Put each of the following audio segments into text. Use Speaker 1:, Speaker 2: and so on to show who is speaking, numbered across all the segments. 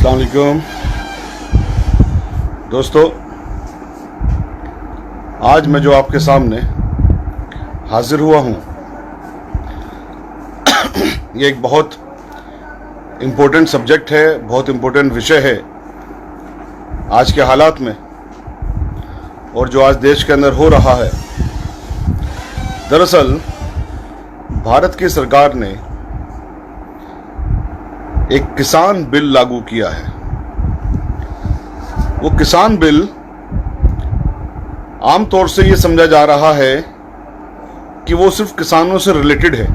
Speaker 1: अस्सलाम वालेकुम दोस्तों, आज मैं जो आपके सामने हाजिर हुआ हूँ ये एक बहुत इम्पोर्टेंट सब्जेक्ट है, बहुत इम्पोर्टेंट विषय है आज के हालात में और जो आज देश के अंदर हो रहा है। दरअसल भारत की सरकार ने एक किसान बिल लागू किया है। वो किसान बिल आमतौर से ये समझा जा रहा है कि वो सिर्फ किसानों से रिलेटेड है,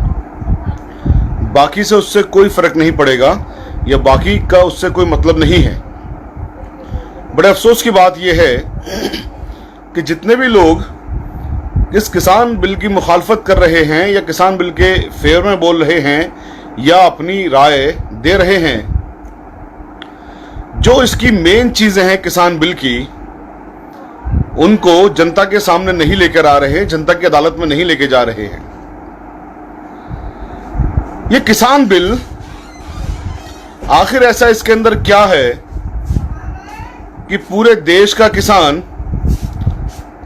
Speaker 1: बाकी से उससे कोई फर्क नहीं पड़ेगा या बाकी का उससे कोई मतलब नहीं है। बड़े अफसोस की बात यह है कि जितने भी लोग इस किसान बिल की मुखालफत कर रहे हैं या किसान बिल के फेवर में बोल रहे हैं या अपनी राय दे रहे हैं, जो इसकी मेन चीजें हैं किसान बिल की, उनको जनता के सामने नहीं लेकर आ रहे, जनता की अदालत में नहीं लेके जा रहे हैं। ये किसान बिल आखिर ऐसा इसके अंदर क्या है कि पूरे देश का किसान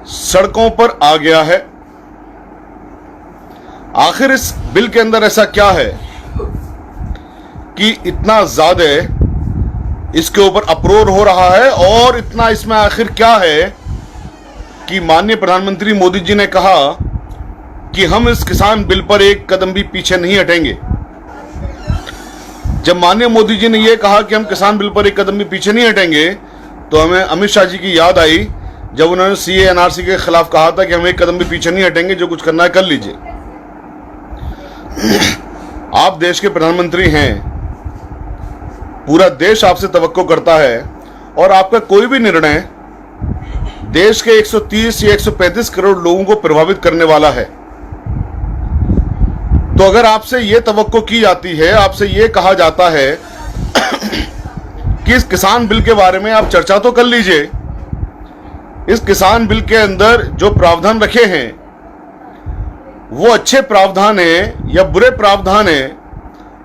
Speaker 1: सड़कों पर आ गया है? आखिर इस बिल के अंदर ऐसा क्या है कि इतना ज्यादा इसके ऊपर अप्रोर हो रहा है? और इतना इसमें आखिर क्या है कि माननीय प्रधानमंत्री मोदी जी ने कहा कि हम इस किसान बिल पर एक कदम भी पीछे नहीं हटेंगे। जब माननीय मोदी जी ने यह कहा कि हम किसान बिल पर एक कदम भी पीछे नहीं हटेंगे, तो हमें अमित शाह जी की याद आई जब उन्होंने सीए एनआरसी के खिलाफ कहा था कि हम एक कदम भी पीछे नहीं हटेंगे, जो कुछ करना है कर लीजिए। आप देश के प्रधानमंत्री हैं, पूरा देश आपसे तवक्को करता है और आपका कोई भी निर्णय देश के 130 या 135 करोड़ लोगों को प्रभावित करने वाला है। तो अगर आपसे यह तवक्को की जाती है, आपसे यह कहा जाता है कि इस किसान बिल के बारे में आप चर्चा तो कर लीजिए, इस किसान बिल के अंदर जो प्रावधान रखे हैं वो अच्छे प्रावधान है या बुरे प्रावधान है,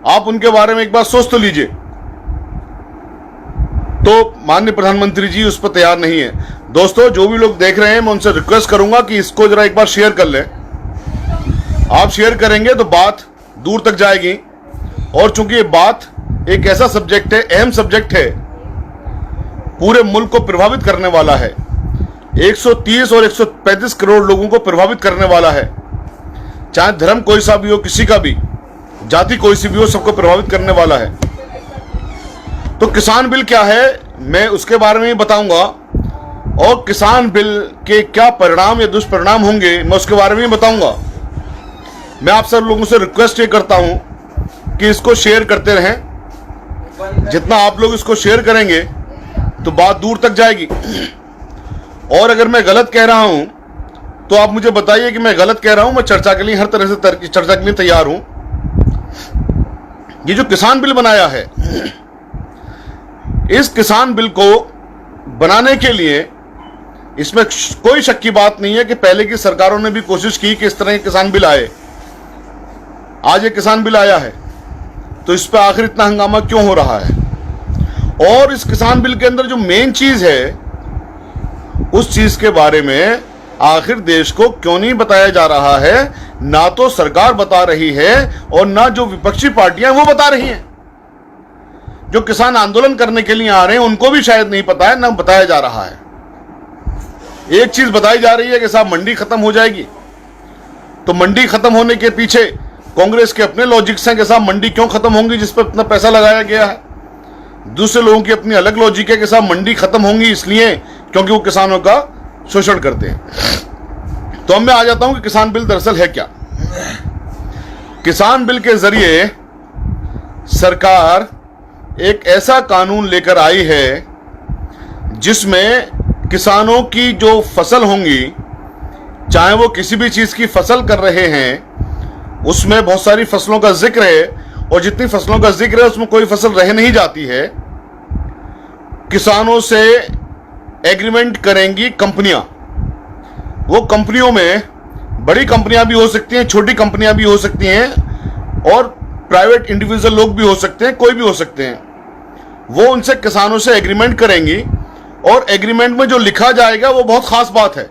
Speaker 1: आप उनके बारे में एक बार सोच तो लीजिए। तो माननीय प्रधानमंत्री जी उस पर तैयार नहीं है। दोस्तों, जो भी लोग देख रहे हैं, मैं उनसे रिक्वेस्ट करूंगा कि इसको जरा एक बार शेयर कर लें। आप शेयर करेंगे तो बात दूर तक जाएगी, और चूंकि ये बात एक ऐसा सब्जेक्ट है, अहम सब्जेक्ट है, पूरे मुल्क को प्रभावित करने वाला है, 130 और 135 करोड़ लोगों को प्रभावित करने वाला है, चाहे धर्म कोई सा भी हो, किसी का भी, जाति कोई सी भी हो, सबको प्रभावित करने वाला है। तो किसान बिल क्या है, मैं उसके बारे में ही बताऊंगा, और किसान बिल के क्या परिणाम या दुष्परिणाम होंगे, मैं उसके बारे में ही बताऊंगा। मैं आप सब लोगों से रिक्वेस्ट ये करता हूं कि इसको शेयर करते रहें। जितना आप लोग इसको शेयर करेंगे तो बात दूर तक जाएगी। और अगर मैं गलत कह रहा हूं तो आप मुझे बताइए कि मैं गलत कह रहा हूं। मैं चर्चा के लिए हर तरह से चर्चा के लिए तैयार हूं। ये जो किसान बिल बनाया है, इस किसान बिल को बनाने के लिए इसमें कोई शक की बात नहीं है कि पहले की सरकारों ने भी कोशिश की कि इस तरह के किसान बिल आए। आज ये किसान बिल आया है, तो इस पर आखिर इतना हंगामा क्यों हो रहा है? और इस किसान बिल के अंदर जो मेन चीज है, उस चीज के बारे में आखिर देश को क्यों नहीं बताया जा रहा है? ना तो सरकार बता रही है और ना जो विपक्षी पार्टियां वो बता रही हैं। जो किसान आंदोलन करने के लिए आ रहे हैं उनको भी शायद नहीं पता है, ना बताया जा रहा है। एक चीज बताई जा रही है कि साहब मंडी खत्म हो जाएगी, तो मंडी खत्म होने के पीछे कांग्रेस के अपने लॉजिक्स हैं कि साहब मंडी क्यों खत्म होंगी जिस पर इतना पैसा लगाया गया है। दूसरे लोगों की अपनी अलग लॉजिक है कि साहब मंडी खत्म होंगी इसलिए क्योंकि वो किसानों का शोषण करते हैं। तो अब मैं आ जाता हूं कि किसान बिल दरअसल है क्या। किसान बिल के जरिए सरकार एक ऐसा कानून लेकर आई है जिसमें किसानों की जो फसल होंगी, चाहे वो किसी भी चीज की फसल कर रहे हैं, उसमें बहुत सारी फसलों का जिक्र है, और जितनी फसलों का जिक्र है उसमें कोई फसल रह नहीं जाती है। किसानों से एग्रीमेंट करेंगी कंपनियां। वो कंपनियों में बड़ी कंपनियां भी हो सकती हैं, छोटी कंपनियां भी हो सकती हैं, और प्राइवेट इंडिविजुअल लोग भी हो सकते हैं, कोई भी हो सकते हैं। वो उनसे किसानों से एग्रीमेंट करेंगी और एग्रीमेंट में जो लिखा जाएगा वो बहुत खास बात है।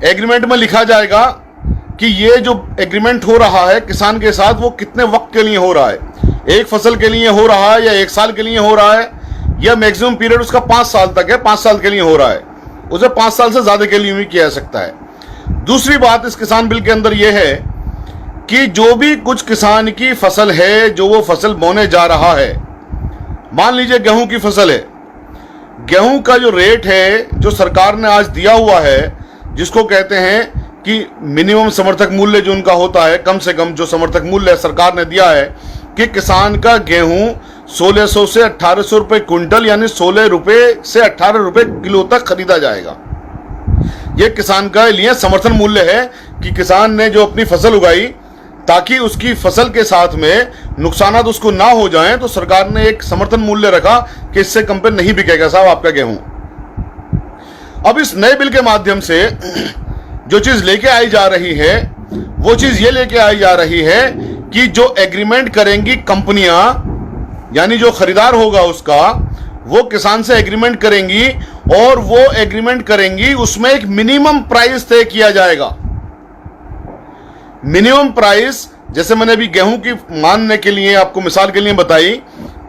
Speaker 1: एग्रीमेंट में लिखा जाएगा कि ये जो एग्रीमेंट हो रहा है किसान के साथ वो कितने वक्त के लिए हो रहा है, एक फसल के लिए हो रहा है या 1 साल के लिए हो रहा है, या मैक्सिमम पीरियड उसका 5 साल तक है, 5 साल के लिए हो रहा है, उसे 5 साल से ज्यादा के लिए भी किया जा सकता है। दूसरी बात इस किसान बिल के अंदर यह है कि जो भी कुछ किसान की फसल है, जो वो फसल बोने जा रहा है, मान लीजिए गेहूं की फसल है, गेहूं का जो रेट है जो सरकार ने आज दिया हुआ है, जिसको कहते हैं कि मिनिमम समर्थक मूल्य जो उनका होता है, कम से कम जो समर्थक मूल्य सरकार ने दिया है कि किसान का गेहूं 1600 से 1800 रुपए क्विंटल यानी 16 रुपए से 18 रुपए किलो तक खरीदा जाएगा। यह किसान का लिए समर्थन मूल्य है कि किसान ने जो अपनी फसल उगाई ताकि उसकी फसल के साथ में नुकसानात उसको ना हो जाएं, तो सरकार ने एक समर्थन मूल्य रखा कि इससे कम पे नहीं बिकेगा साहब आपका गेहूं। अब इस नए बिल के माध्यम से जो चीज लेके आई जा रही है वो चीज ये लेके आई जा रही है कि जो एग्रीमेंट करेंगी कंपनियां, यानी जो खरीदार होगा उसका, वो किसान से एग्रीमेंट करेंगी और वो एग्रीमेंट करेंगी उसमें एक मिनिमम प्राइस तय किया जाएगा। मिनिमम प्राइस, जैसे मैंने अभी गेहूं की मानने के लिए आपको मिसाल के लिए बताई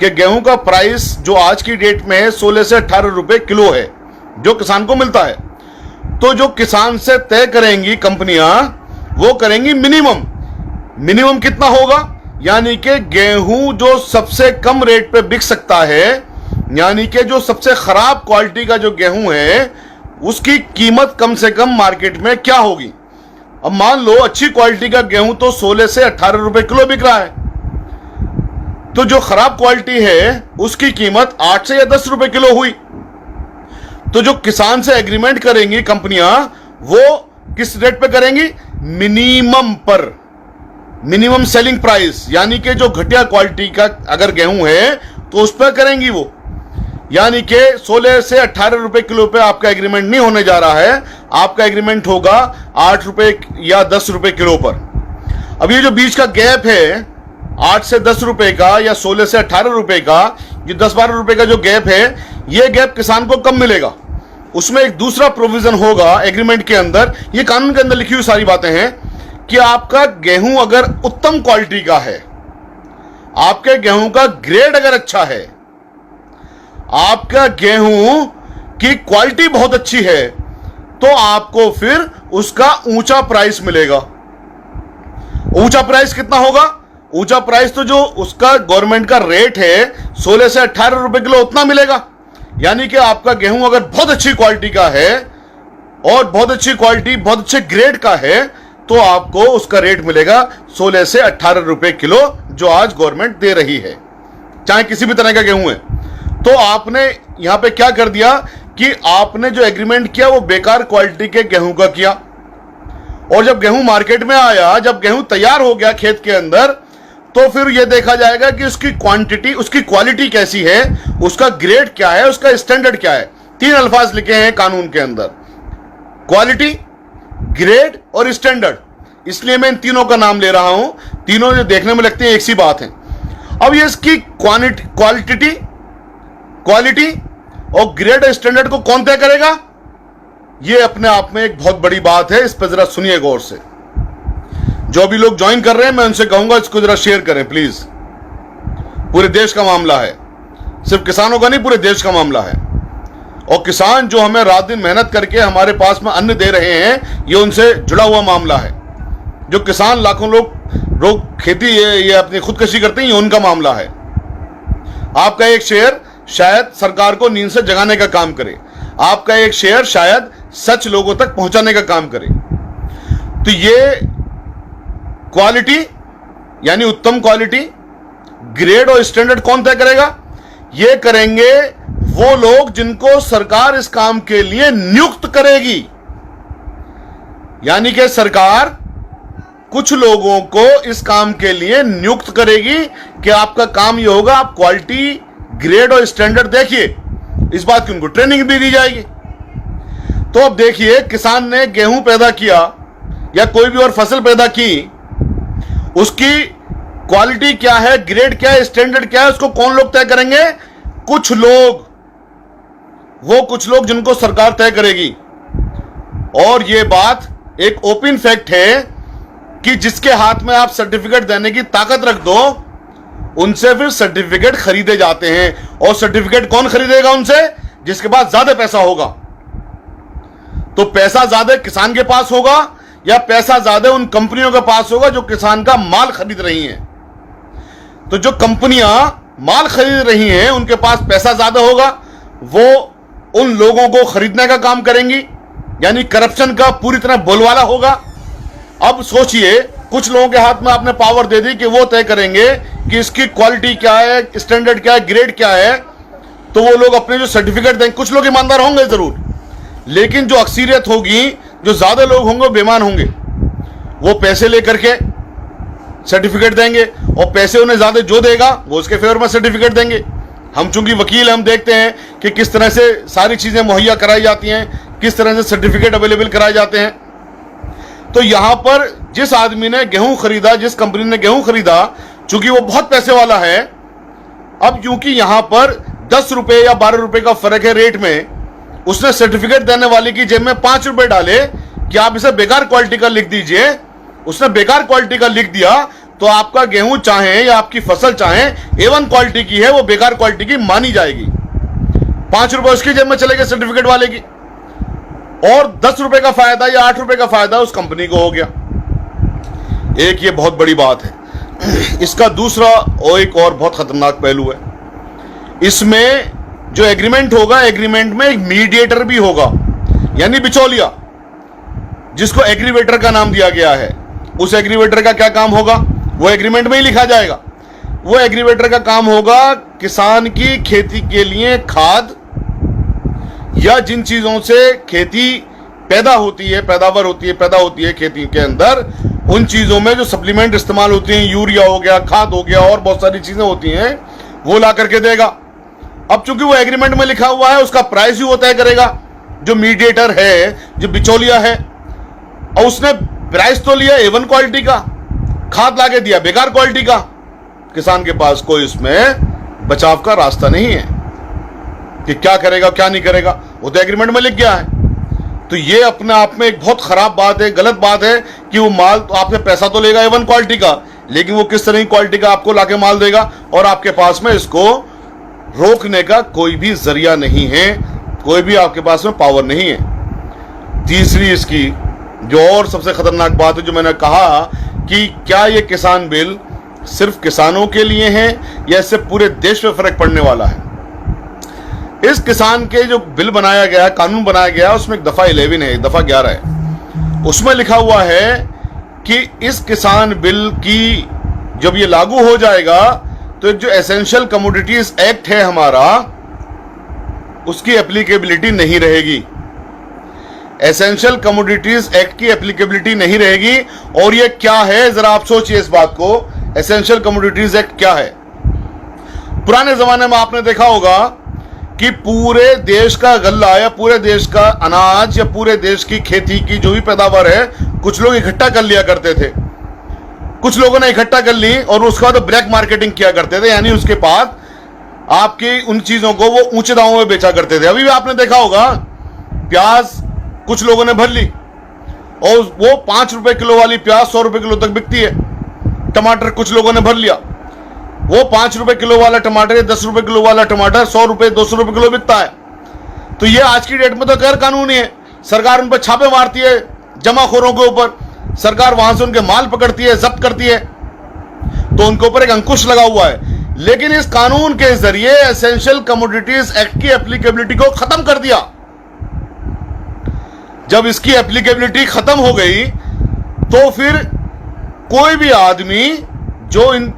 Speaker 1: कि गेहूं का प्राइस जो आज की डेट में है 16 से 18 रुपए किलो है जो किसान को मिलता है। तो जो किसान से तय करेंगी कंपनियां वो करेंगी मिनिमम। मिनिमम कितना होगा, यानी कि गेहूं जो सबसे कम रेट पे बिक सकता है, यानी कि जो सबसे खराब क्वालिटी का जो गेहूं है उसकी कीमत कम से कम मार्केट में क्या होगी। अब मान लो अच्छी क्वालिटी का गेहूं तो 16 से 18 रुपए किलो बिक रहा है, तो जो खराब क्वालिटी है उसकी कीमत 8 से या 10 रुपए किलो हुई। तो जो किसान से एग्रीमेंट करेंगी कंपनियां वो किस रेट पे करेंगी, मिनिमम पर, मिनिमम सेलिंग प्राइस, यानी कि जो घटिया क्वालिटी का अगर गेहूं है तो उस पर करेंगी वो, यानी कि 16 से 18 रुपए किलो पे आपका एग्रीमेंट नहीं होने जा रहा है, आपका एग्रीमेंट होगा 8 रुपए या 10 रुपए किलो पर। अब ये जो बीच का गैप है 8 से 10 रुपए का या 16 से 18 रुपए का, ये 10-12 रुपए का जो गैप है, ये गैप किसान को कब मिलेगा, उसमें एक दूसरा प्रोविजन होगा एग्रीमेंट के अंदर, ये कानून के अंदर लिखी हुई सारी बातें हैं कि आपका गेहूं अगर उत्तम क्वालिटी का है, आपके गेहूं का ग्रेड अगर अच्छा है, आपका गेहूं की क्वालिटी बहुत अच्छी है, तो आपको फिर उसका ऊंचा प्राइस मिलेगा। ऊंचा प्राइस कितना होगा, ऊंचा प्राइस तो जो उसका गवर्नमेंट का रेट है 16 से 18 रुपए किलो उतना मिलेगा। यानी कि आपका गेहूं अगर बहुत अच्छी क्वालिटी का है और बहुत अच्छी क्वालिटी बहुत अच्छे ग्रेड का है तो आपको उसका रेट मिलेगा 16 से 18 रुपए किलो जो आज गवर्नमेंट दे रही है, चाहे किसी भी तरह का गेहूं है। तो आपने यहां पे क्या कर दिया कि आपने जो एग्रीमेंट किया वो बेकार क्वालिटी के गेहूं का किया, और जब गेहूं मार्केट में आया, जब गेहूं तैयार हो गया खेत के अंदर, तो फिर यह देखा जाएगा कि उसकी क्वांटिटी, उसकी क्वालिटी कैसी है, उसका ग्रेड क्या है, उसका स्टैंडर्ड क्या है। 3 अल्फाज लिखे हैं कानून के अंदर, क्वालिटी, ग्रेड और स्टैंडर्ड। इसलिए मैं इन तीनों का नाम ले रहा हूं, तीनों जो देखने में लगते हैं एक सी बात है। अब ये इसकी क्वालिटी और ग्रेड और स्टैंडर्ड को कौन तय करेगा, ये अपने आप में एक बहुत बड़ी बात है। इस पर जरा सुनिए गौर से। जो भी लोग ज्वाइन कर रहे हैं मैं उनसे कहूंगा इसको जरा शेयर करें प्लीज। पूरे देश का मामला है, सिर्फ किसानों का नहीं, पूरे देश का मामला है। और किसान जो हमें रात दिन मेहनत करके हमारे पास में अन्न दे रहे हैं, ये उनसे जुड़ा हुआ मामला है। जो किसान लाखों लोग खेती ये अपनी खुदकशी करते हैं, ये उनका मामला है। आपका एक शेयर शायद सरकार को नींद से जगाने का काम करे, आपका एक शेयर शायद सच लोगों तक पहुंचाने का काम करे। तो ये क्वालिटी यानी उत्तम क्वालिटी, ग्रेड और स्टैंडर्ड कौन तय करेगा, ये करेंगे वो लोग जिनको सरकार इस काम के लिए नियुक्त करेगी। यानी कि सरकार कुछ लोगों को इस काम के लिए नियुक्त करेगी कि आपका काम ये होगा, आप क्वालिटी, ग्रेड और स्टैंडर्ड देखिए। इस बात की उनको ट्रेनिंग भी दी जाएगी। तो अब देखिए, किसान ने गेहूं पैदा किया या कोई भी और फसल पैदा की, उसकी क्वालिटी क्या है, ग्रेड क्या है, स्टैंडर्ड क्या है, उसको कौन लोग तय करेंगे? कुछ लोग, वो कुछ लोग जिनको सरकार तय करेगी। और ये बात एक ओपन फैक्ट है कि जिसके हाथ में आप सर्टिफिकेट देने की ताकत रख दो, उनसे फिर सर्टिफिकेट खरीदे जाते हैं। और सर्टिफिकेट कौन खरीदेगा उनसे? जिसके पास ज्यादा पैसा होगा। तो पैसा ज्यादा किसान के पास होगा या पैसा ज्यादा उन कंपनियों के पास होगा जो किसान का माल खरीद रही हैं? तो जो कंपनियां माल खरीद रही हैं उनके पास पैसा ज्यादा होगा, वो उन लोगों को खरीदने का काम करेंगी, यानी करप्शन का पूरी तरह बोलवाला होगा। अब सोचिए, कुछ लोगों के हाथ में आपने पावर दे दी कि वो तय करेंगे कि इसकी क्वालिटी क्या है, स्टैंडर्ड क्या है, ग्रेड क्या है। तो वो लोग अपने जो सर्टिफिकेट देंगे, कुछ लोग ईमानदार होंगे जरूर, लेकिन जो अक्सरियत होगी, जो ज्यादा लोग होंगे, बेईमान होंगे। वो पैसे लेकर के सर्टिफिकेट देंगे और पैसे उन्हें ज्यादा जो देगा वो उसके फेवर में सर्टिफिकेट देंगे। हम चूंकि वकील, हम देखते हैं कि किस तरह से सारी चीजें मुहैया कराई जाती हैं, किस तरह से सर्टिफिकेट अवेलेबल कराए जाते हैं। तो यहां पर जिस आदमी ने गेहूं खरीदा, जिस कंपनी ने गेहूं खरीदा, चूंकि वो बहुत पैसे वाला है, अब क्योंकि यहां पर 10 रुपए या 12 रुपए का फर्क है रेट में, उसने सर्टिफिकेट देने वाले की जेब में 5 रुपए डाले कि आप इसे बेकार क्वालिटी का लिख दीजिए। उसने बेकार क्वालिटी का लिख दिया तो आपका गेहूं चाहे या आपकी फसल चाहे A1 क्वालिटी की है, वो बेकार क्वालिटी की मानी जाएगी। 5 रुपए उसकी जेब में चले गए सर्टिफिकेट वाले की, और 10 रुपए का फायदा या 8 रुपए का फायदा उस कंपनी को हो गया। एक ये बहुत बड़ी बात है। इसका दूसरा और एक और बहुत खतरनाक पहलू है, इसमें जो एग्रीमेंट होगा, एग्रीमेंट में एक मीडिएटर भी होगा, यानी बिचौलिया, जिसको एग्रीवेटर का नाम दिया गया है। उस एग्रीवेटर का क्या काम होगा वो एग्रीमेंट में ही लिखा जाएगा। वो एग्रीवेटर का काम होगा किसान की खेती के लिए खाद या जिन चीजों से खेती पैदा होती है, पैदावार होती है, पैदा होती है खेती के अंदर, उन चीजों में जो सप्लीमेंट इस्तेमाल होती हैं, यूरिया हो गया, खाद हो गया, और बहुत सारी चीजें होती हैं, वो ला करके देगा। अब चूंकि वो एग्रीमेंट में लिखा हुआ है, उसका प्राइस ही वो तय करेगा, जो मीडिएटर है, जो बिचौलिया है। और उसने प्राइस तो लिया A1 क्वालिटी का, खाद लाके दिया बेकार क्वालिटी का। किसान के पास कोई उसमें बचाव का रास्ता नहीं है कि क्या करेगा क्या नहीं करेगा, वो तो एग्रीमेंट में लिख गया है। तो ये अपने आप में एक बहुत खराब बात है, गलत बात है कि वो माल तो आपसे पैसा तो लेगा A1 क्वालिटी का, लेकिन वो किस तरह की क्वालिटी का आपको लाके माल देगा, और आपके पास में इसको रोकने का कोई भी जरिया नहीं है, कोई भी आपके पास में पावर नहीं है। तीसरी इसकी जो और सबसे खतरनाक बात है, जो मैंने कहा कि क्या ये किसान बिल सिर्फ किसानों के लिए है या इससे पूरे देश में फर्क पड़ने वाला है। इस किसान के जो बिल बनाया गया है, कानून बनाया गया है, उसमें एक दफा 11 है, एक दफा 11 है। उसमें लिखा हुआ है कि इस किसान बिल की जब ये लागू हो जाएगा तो जो एसेंशियल कमोडिटीज एक्ट है हमारा, उसकी एप्लीकेबिलिटी नहीं रहेगी। एसेंशियल कमोडिटीज एक्ट की एप्लीकेबिलिटी नहीं रहेगी। और ये क्या है, जरा आप सोचिए इस बात को। एसेंशियल कमोडिटीज एक्ट क्या है? पुराने जमाने में आपने देखा होगा कि पूरे देश का गल्ला या पूरे देश का अनाज या पूरे देश की खेती की जो भी पैदावार है, कुछ लोग इकट्ठा कर लिया करते थे। कुछ लोगों ने इकट्ठा कर ली और उसके बाद ब्लैक मार्केटिंग किया करते थे, यानी उसके बाद आपकी उन चीजों को वो ऊंचे दामों में बेचा करते थे। अभी भी आपने देखा होगा, प्याज कुछ लोगों ने भर ली और वो 5 रुपए किलो वाली प्याज 100 रुपए किलो तक बिकती है। टमाटर कुछ लोगों ने भर लिया, वो 5 रुपए किलो वाला टमाटर या 10 रुपए किलो वाला टमाटर 100 रुपए 200 रुपए किलो बिकता है। तो ये आज की डेट में तो गैर कानूनी है। सरकार उन पर छापे मारती है, जमाखोरों के ऊपर सरकार वहां से उनके माल पकड़ती है, जब्त करती है, तो उनके ऊपर एक अंकुश लगा हुआ है। लेकिन इस कानून के जरिए एसेंशियल कमोडिटीज एक्ट की एप्लीकेबिलिटी को खत्म कर दिया। जब इसकी एप्लीकेबिलिटी खत्म हो गई तो फिर कोई भी आदमी जो इन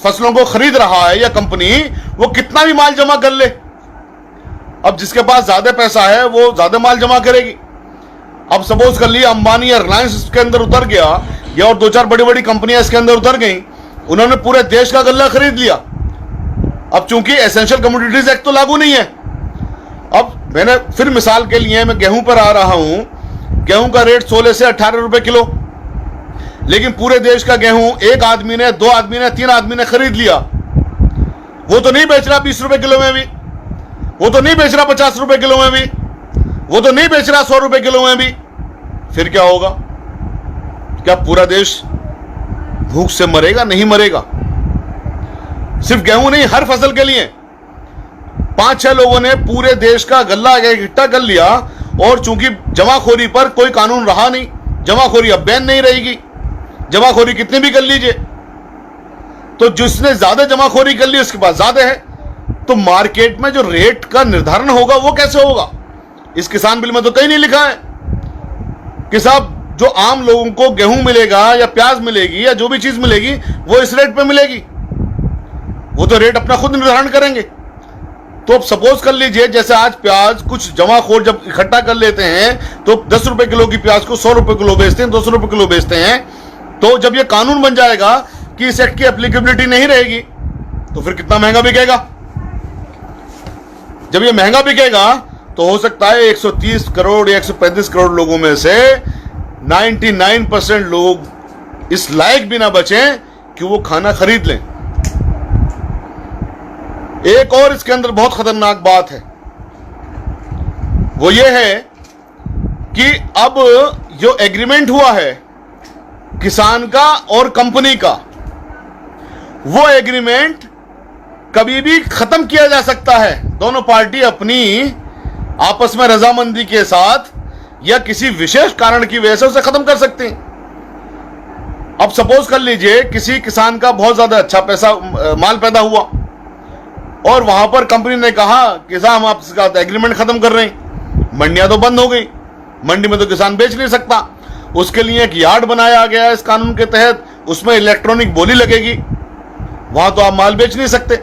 Speaker 1: फसलों को खरीद रहा है या कंपनी, वो कितना भी माल जमा कर ले, अब जिसके पास ज्यादा पैसा है वो ज्यादा माल जमा करेगी। अब सपोज कर लिया अंबानी या रिलायंस इसके अंदर उतर गया, या और 2-4 बड़ी बड़ी कंपनियां इसके अंदर उतर गई, उन्होंने पूरे देश का गल्ला खरीद लिया। अब चूंकि एसेंशियल कमोडिटीज एक्ट तो लागू नहीं है। अब मैंने फिर मिसाल के लिए मैं गेहूं पर आ रहा हूं, गेहूं का रेट 16 से 18 रुपए किलो, लेकिन पूरे देश का गेहूं एक आदमी ने, 2 आदमी ने, 3 आदमी ने खरीद लिया। वो तो नहीं बेच रहा 20 रुपए किलो में भी, वो तो नहीं बेच रहा 50 रुपए किलो में भी, वो तो नहीं बेच रहा 100 रुपए किलो में भी। फिर क्या होगा? क्या पूरा देश भूख से मरेगा? नहीं मरेगा। सिर्फ गेहूं नहीं, हर फसल के लिए 5-6 लोगों ने पूरे देश का गल्ला इकट्ठा कर लिया, और चूंकि जमाखोरी पर कोई कानून रहा नहीं, जमाखोरी अब बैन नहीं रहेगी, जमाखोरी कितनी भी कर लीजिए, तो जिसने ज्यादा जमाखोरी कर ली उसके पास ज्यादा है, तो मार्केट में जो रेट का निर्धारण होगा वो कैसे होगा? इस किसान बिल में तो कहीं नहीं लिखा है कि साहब जो आम लोगों को गेहूं मिलेगा या प्याज मिलेगी या जो भी चीज मिलेगी वो इस रेट पे मिलेगी। वो तो रेट अपना खुद निर्धारण करेंगे। तो अब सपोज कर लीजिए, जैसे आज प्याज कुछ जमाखोर जब इकट्ठा कर लेते हैं तो 10 रुपए किलो की प्याज को 100 रुपए किलो बेचते हैं, 200 रुपए किलो बेचते हैं। तो जब ये कानून बन जाएगा कि इस एक्ट की एप्लीकेबिलिटी नहीं रहेगी, तो फिर कितना महंगा बिकेगा? जब ये महंगा बिकेगा तो हो सकता है 130 करोड़ या 135 करोड़ लोगों में से 99% लोग इस लायक भी ना बचें कि वो खाना खरीद लें। एक और इसके अंदर बहुत खतरनाक बात है, वो ये है कि अब जो एग्रीमेंट हुआ है किसान का और कंपनी का, वो एग्रीमेंट कभी भी खत्म किया जा सकता है। दोनों पार्टी अपनी आपस में रजामंदी के साथ या किसी विशेष कारण की वजह से उसे खत्म कर सकते हैं। अब सपोज कर लीजिए किसी किसान का बहुत ज्यादा अच्छा पैसा माल पैदा हुआ और वहां पर कंपनी ने कहा कि साहब हम आपका एग्रीमेंट खत्म कर रहे हैं। मंडियां तो बंद हो गई, मंडी में तो किसान बेच नहीं सकता। उसके लिए एक यार्ड बनाया गया है इस कानून के तहत, उसमें इलेक्ट्रॉनिक बोली लगेगी, वहां तो आप माल बेच नहीं सकते।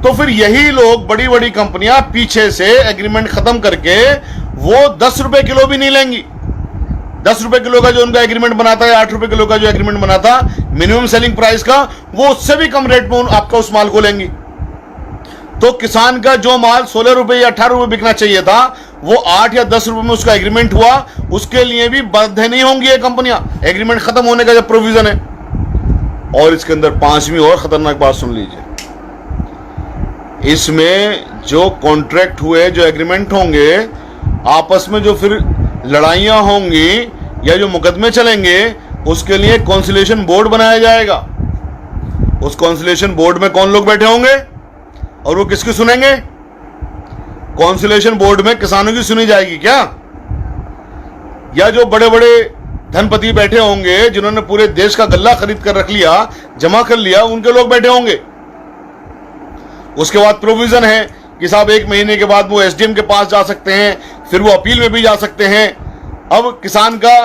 Speaker 1: तो फिर यही लोग, बड़ी बड़ी कंपनियां पीछे से एग्रीमेंट खत्म करके वो 10 रुपए किलो भी नहीं लेंगी। 10 रुपए किलो का जो उनका एग्रीमेंट बनाता है, 8 रुपए किलो का जो एग्रीमेंट बनाता मिनिमम सेलिंग प्राइस का, वो उससे भी कम रेट में आपका उस माल को लेंगी। तो किसान का जो माल 16 रुपए या 18 रुपए बिकना चाहिए था, वो 8 या 10 रुपए में उसका एग्रीमेंट हुआ, उसके लिए भी बाध्य नहीं होंगी ये कंपनियां। एग्रीमेंट खत्म होने का जब प्रोविजन है। और इसके अंदर 5वीं और खतरनाक बात सुन लीजिए, इसमें जो कॉन्ट्रैक्ट हुए, जो एग्रीमेंट होंगे, आपस में जो फिर लड़ाइयां होंगी या जो मुकदमे चलेंगे, उसके लिए कॉन्सिलेशन बोर्ड बनाया जाएगा। उस कॉन्सिलेशन बोर्ड में कौन लोग बैठे होंगे और वो किसकी सुनेंगे? कॉन्सिलेशन बोर्ड में किसानों की सुनी जाएगी क्या? या जो बड़े बड़े धनपति बैठे होंगे जिन्होंने पूरे देश का गल्ला खरीद कर रख लिया, जमा कर लिया, उनके लोग बैठे होंगे। उसके बाद प्रोविजन है कि साहब 1 महीने के बाद वो एसडीएम के पास जा सकते हैं, फिर वो अपील में भी जा सकते हैं। अब किसान का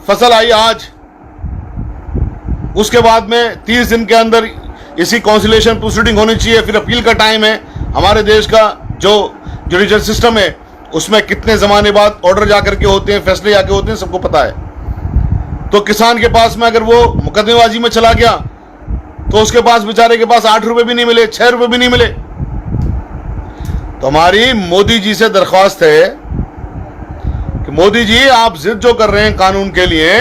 Speaker 1: फसल आई आज, उसके बाद में 30 दिन के अंदर इसी कॉन्सिलेशन प्रोसीडिंग होनी चाहिए, फिर अपील का टाइम है। हमारे देश का जो जुडिशियल सिस्टम है उसमें कितने जमाने बाद ऑर्डर जाकर के होते हैं, फैसले जाके होते हैं, सबको पता है। तो किसान के पास में अगर वो मुकदमेबाजी में चला गया तो उसके पास, बेचारे के पास 8 रुपए भी नहीं मिले, 6 रुपए भी नहीं मिले। तो हमारी मोदी जी से दरख्वास्त है कि मोदी जी, आप जिद जो कर रहे हैं कानून के लिए,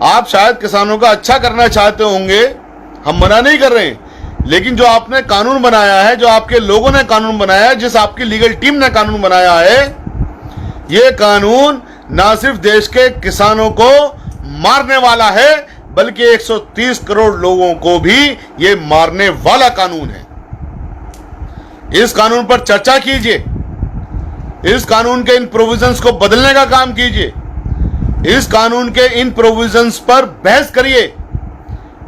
Speaker 1: आप शायद किसानों का अच्छा करना चाहते होंगे, हम मना नहीं कर रहे हैं, लेकिन जो आपने कानून बनाया है, जो आपके लोगों ने कानून बनाया है, जिस आपकी लीगल टीम ने कानून बनाया है, यह कानून ना सिर्फ देश के किसानों को मारने वाला है, बल्कि 130 करोड़ लोगों को भी यह मारने वाला कानून है। इस कानून पर चर्चा कीजिए, इस कानून के इन प्रोविजंस को बदलने का काम कीजिए, इस कानून के इन प्रोविजंस पर बहस करिए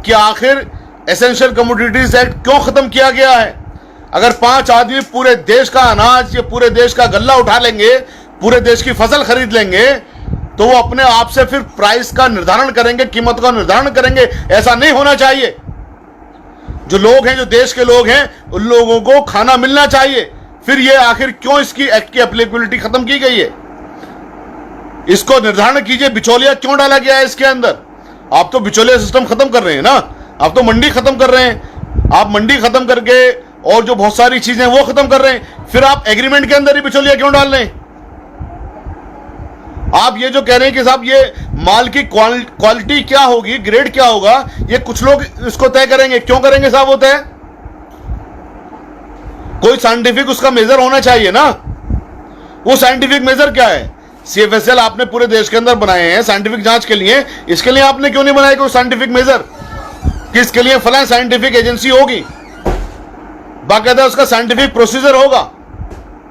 Speaker 1: कि आखिर एसेंशियल कमोडिटीज एक्ट क्यों खत्म किया गया है। अगर 5 आदमी पूरे देश का अनाज या पूरे देश का गल्ला उठा लेंगे, पूरे देश की फसल खरीद लेंगे, तो वो अपने आप से फिर प्राइस का निर्धारण करेंगे, कीमत का निर्धारण करेंगे। ऐसा नहीं होना चाहिए। जो लोग हैं, जो देश के लोग हैं, उन लोगों को खाना मिलना चाहिए। फिर ये आखिर क्यों इसकी एक्ट की एप्लीकेबिलिटी खत्म की गई है, इसको निर्धारण कीजिए। बिचौलिया क्यों डाला गया है इसके अंदर? आप तो बिचौलिया सिस्टम खत्म कर रहे हैं ना, आप तो मंडी खत्म कर रहे हैं। आप मंडी खत्म करके और जो बहुत सारी चीजें वो खत्म कर रहे हैं, फिर आप एग्रीमेंट के अंदर ही बिचौलिया क्यों डाल रहे हैं? आप ये जो कह रहे हैं कि साहब ये माल की क्वालिटी क्या होगी, ग्रेड क्या होगा, ये कुछ लोग इसको तय करेंगे। क्यों करेंगे साहब वो तय? कोई साइंटिफिक उसका मेजर होना चाहिए ना। वो साइंटिफिक मेजर क्या है? CFSL आपने पूरे देश के अंदर बनाए हैं साइंटिफिक जांच के लिए, इसके लिए आपने क्यों नहीं बनाया कोई साइंटिफिक मेजर कि इसके लिए फलां साइंटिफिक एजेंसी होगी, बाकायदा उसका साइंटिफिक प्रोसीजर होगा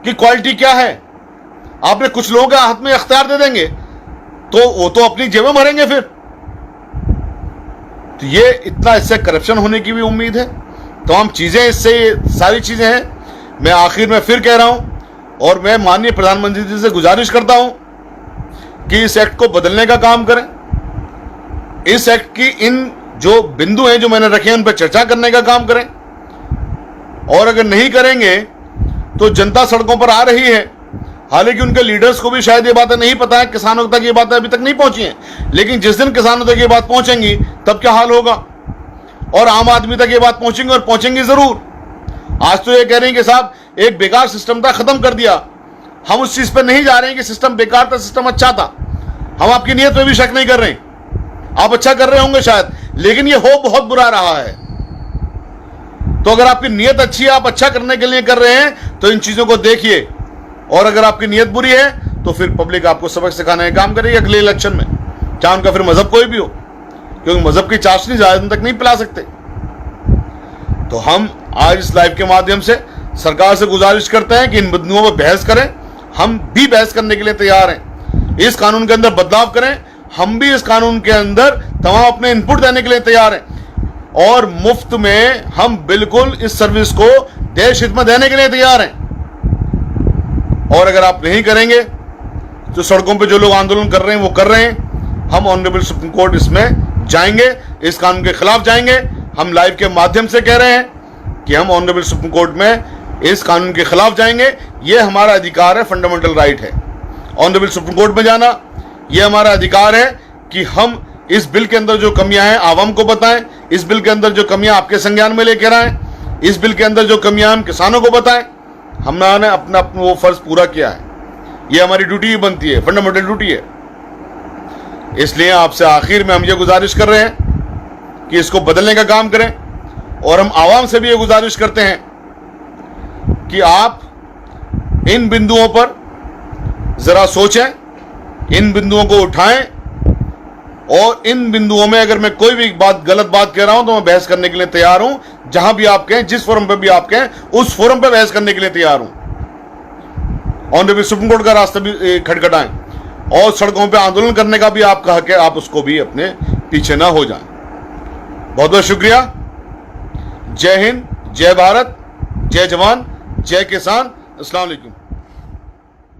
Speaker 1: कि क्वालिटी क्या है। आपने कुछ लोगों के हाथ में अख्तियार दे देंगे तो वो तो अपनी जेबें भरेंगे फिर। तो ये इतना इससे करप्शन होने की भी उम्मीद है, तमाम चीजें इससे सारी चीजें हैं। मैं आखिर में फिर कह रहा हूं और मैं माननीय प्रधानमंत्री जी से गुजारिश करता हूं कि इस एक्ट को बदलने का काम करें। इस एक्ट की इन जो बिंदु हैं जो मैंने रखे हैं उन पर चर्चा करने का काम करें, और अगर नहीं करेंगे तो जनता सड़कों पर आ रही है। हालांकि उनके लीडर्स को भी शायद ये बातें नहीं पता है, किसानों तक ये बातें अभी तक नहीं पहुंची हैं, लेकिन जिस दिन किसानों तक ये बात पहुंचेंगी तब क्या हाल होगा, और आम आदमी तक ये बात पहुंचेंगी और पहुंचेंगी जरूर। आज तो ये कह रहे हैं कि साहब एक बेकार सिस्टम था, खत्म कर दिया। हम उस चीज पर नहीं जा रहे हैं कि सिस्टम बेकार था, सिस्टम अच्छा था। हम आपकी नीयत में भी शक नहीं कर रहे हैं, आप अच्छा कर रहे होंगे शायद, लेकिन ये हो बहुत बुरा रहा है। तो अगर आपकी नीयत अच्छी है, आप अच्छा करने के लिए कर रहे हैं, तो इन चीजों को देखिए, और अगर आपकी नीयत बुरी है तो फिर पब्लिक आपको सबक सिखाने का काम करेगी अगले इलेक्शन में, चाहे उनका फिर मजहब कोई भी हो, क्योंकि मजहब की चाशनी ज्यादा दिन तक नहीं पिला सकते। तो हम आज इस लाइव के माध्यम से सरकार से गुजारिश करते हैं कि इन बिंदुओं पर बहस करें। हम भी बहस करने के लिए तैयार हैं, इस कानून के अंदर बदलाव करें। हम भी इस कानून के अंदर तमाम अपने इनपुट देने के लिए तैयार हैं, और मुफ्त में हम बिल्कुल इस सर्विस को देश हित में देने के लिए तैयार हैं। और अगर आप नहीं करेंगे तो सड़कों पे जो लोग आंदोलन कर रहे हैं वो कर रहे हैं, हम ऑनरेबल सुप्रीम कोर्ट इसमें जाएंगे, इस कानून के खिलाफ जाएंगे। हम लाइव के माध्यम से कह रहे हैं कि हम ऑनरेबल सुप्रीम कोर्ट में इस कानून के खिलाफ जाएंगे। ये हमारा अधिकार है, फंडामेंटल राइट है ऑनरेबल सुप्रीम कोर्ट में जाना। ये हमारा अधिकार है कि हम इस बिल के अंदर जो कमियां हैं आवाम को बताएं, इस बिल के अंदर जो कमियां आपके संज्ञान में लेकर आए, इस बिल के अंदर जो कमियां हम किसानों को बताएं। हमने अपना वो फर्ज पूरा किया है, ये हमारी ड्यूटी ही बनती है, फंडामेंटल ड्यूटी है। इसलिए आपसे आखिर में हम ये गुजारिश कर रहे हैं कि इसको बदलने का काम करें, और हम आवाम से भी ये गुजारिश करते हैं कि आप इन बिंदुओं पर जरा सोचें, इन बिंदुओं को उठाएं, और इन बिंदुओं में अगर मैं कोई भी गलत बात कह रहा हूं तो मैं बहस करने के लिए तैयार हूं। जहां भी आप कहें, जिस फोरम पे भी आप कहें, उस फोरम पे बहस करने के लिए तैयार हूं। ऑनरेबल सुप्रीम कोर्ट का रास्ता भी खटखटाएं, और सड़कों पे आंदोलन करने का भी आप कहा कि आप उसको भी अपने पीछे ना हो जाएं। बहुत बहुत शुक्रिया। जय हिंद, जय भारत, जय जवान, जय किसान। अस्सलाम वालेकुम।